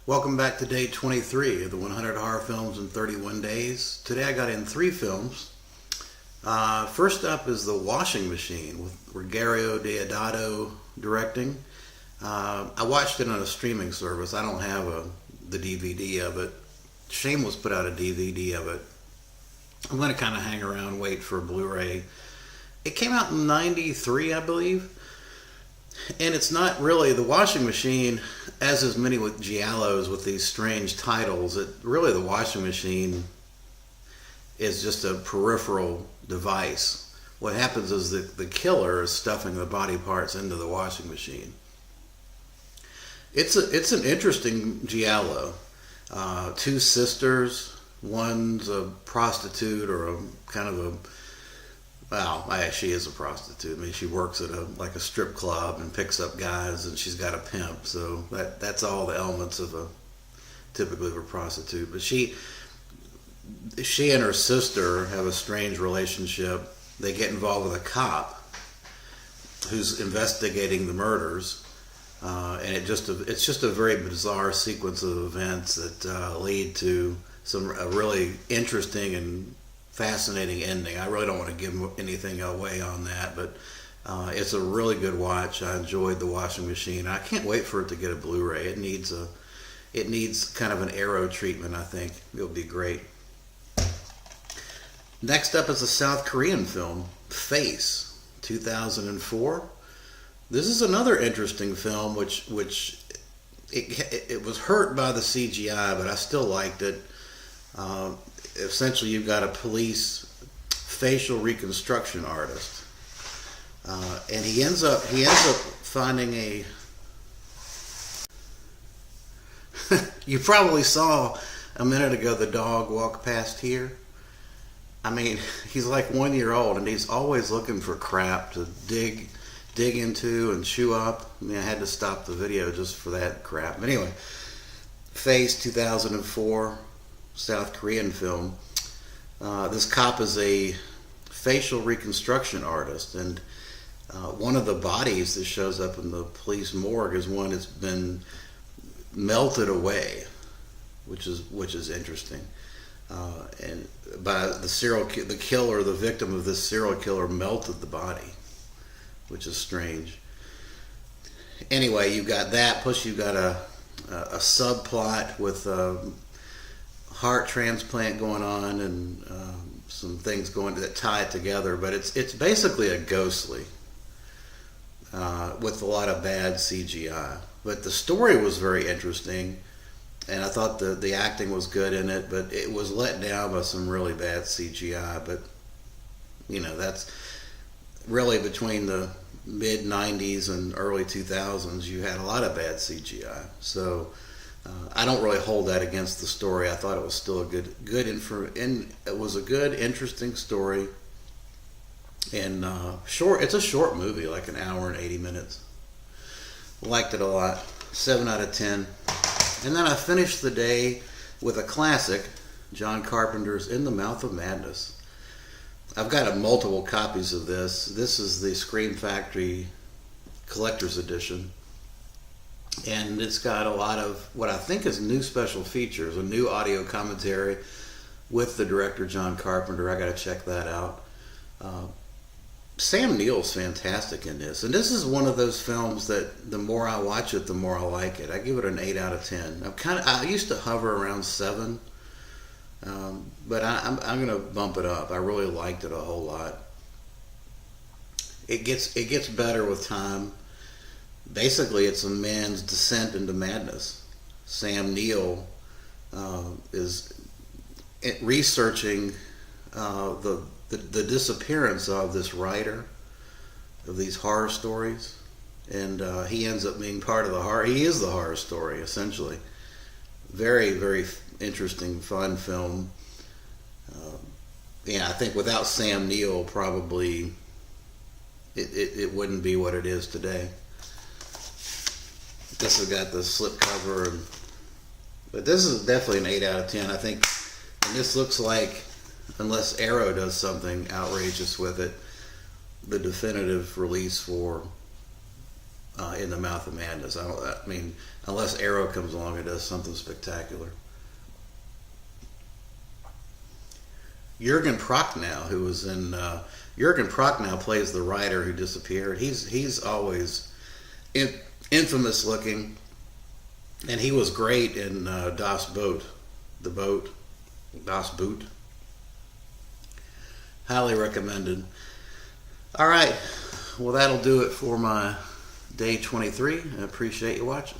Welcome back to day 23 of the 100 Horror Films in 31 Days. Today I got in 3 films. First up is The Washing Machine with Rogerio Deodato directing. I watched it on a streaming service. I don't have the DVD of it. Shameless put out a DVD of it. I'm going to kind of hang around, wait for Blu-ray. It came out in 93, I believe. And it's not really The Washing Machine, as is many with giallos with these strange titles. The Washing Machine is just a peripheral device. What happens is the killer is stuffing the body parts into the washing machine. It's an interesting giallo. 2 sisters, one's a prostitute or a kind of a she is a prostitute. I mean, she works at a strip club and picks up guys, and she's got a pimp. So that's all the elements of typically of a prostitute. But she and her sister have a strange relationship. They get involved with a cop who's investigating the murders, and it's just a very bizarre sequence of events that lead to a really interesting and fascinating ending. I really don't want to give anything away on that, but it's a really good watch. I enjoyed The Washing Machine. I can't wait for it to get a Blu-ray. It needs kind of an Arrow treatment. I think it'll be great. Next up is a South Korean film, Face, 2004. This is another interesting film, which it was hurt by the CGI, but I still liked it. Essentially, you've got a police facial reconstruction artist, and he ends up finding a. You probably saw a minute ago the dog walk past here. I mean, he's like 1 year old, and he's always looking for crap to dig into and chew up. I mean, I had to stop the video just for that crap. But anyway, Face, 2004. South Korean film. This cop is a facial reconstruction artist, and one of the bodies that shows up in the police morgue is one that's been melted away, which is interesting. And by the killer, the victim of this serial killer melted the body, which is strange. Anyway, you've got that. Plus, you've got a subplot with heart transplant going on, and some things that tie it together. But it's basically a ghostly with a lot of bad CGI. But the story was very interesting, and I thought the acting was good in it. But it was let down by some really bad CGI. But that's really between the mid '90s and early 2000s. You had a lot of bad CGI. So. I don't really hold that against the story. I thought it was still it was a good, interesting story, and short. It's a short movie, like an hour and 80 minutes. Liked it a lot. 7 out of 10. And then I finished the day with a classic, John Carpenter's In the Mouth of Madness. I've got multiple copies of this. This is the Scream Factory Collector's Edition. And it's got a lot of what I think is new special features, a new audio commentary with the director, John Carpenter. I got to check that out. Sam Neill's fantastic in this. And this is one of those films that the more I watch it, the more I like it. I give it an 8 out of 10. I used to hover around 7, but I'm going to bump it up. I really liked it a whole lot. It gets better with time. Basically, it's a man's descent into madness. Sam Neill is researching the disappearance of this writer of these horror stories, and he ends up being part of the horror. He is the horror story, essentially. Very, very interesting, fun film. I think without Sam Neill, probably it wouldn't be what it is today. This has got the slipcover, but this is definitely an 8 out of 10. I think, and this looks like, unless Arrow does something outrageous with it, the definitive release for in the Mouth of Madness. I mean, unless Arrow comes along and does something spectacular. Jürgen Prochnow, who was in Jürgen Prochnow plays the writer who disappeared. He's always infamous looking, and he was great in Das Boot, the boat, Das Boot. Highly recommended. All right, well that'll do it for my day 23. I appreciate you watching.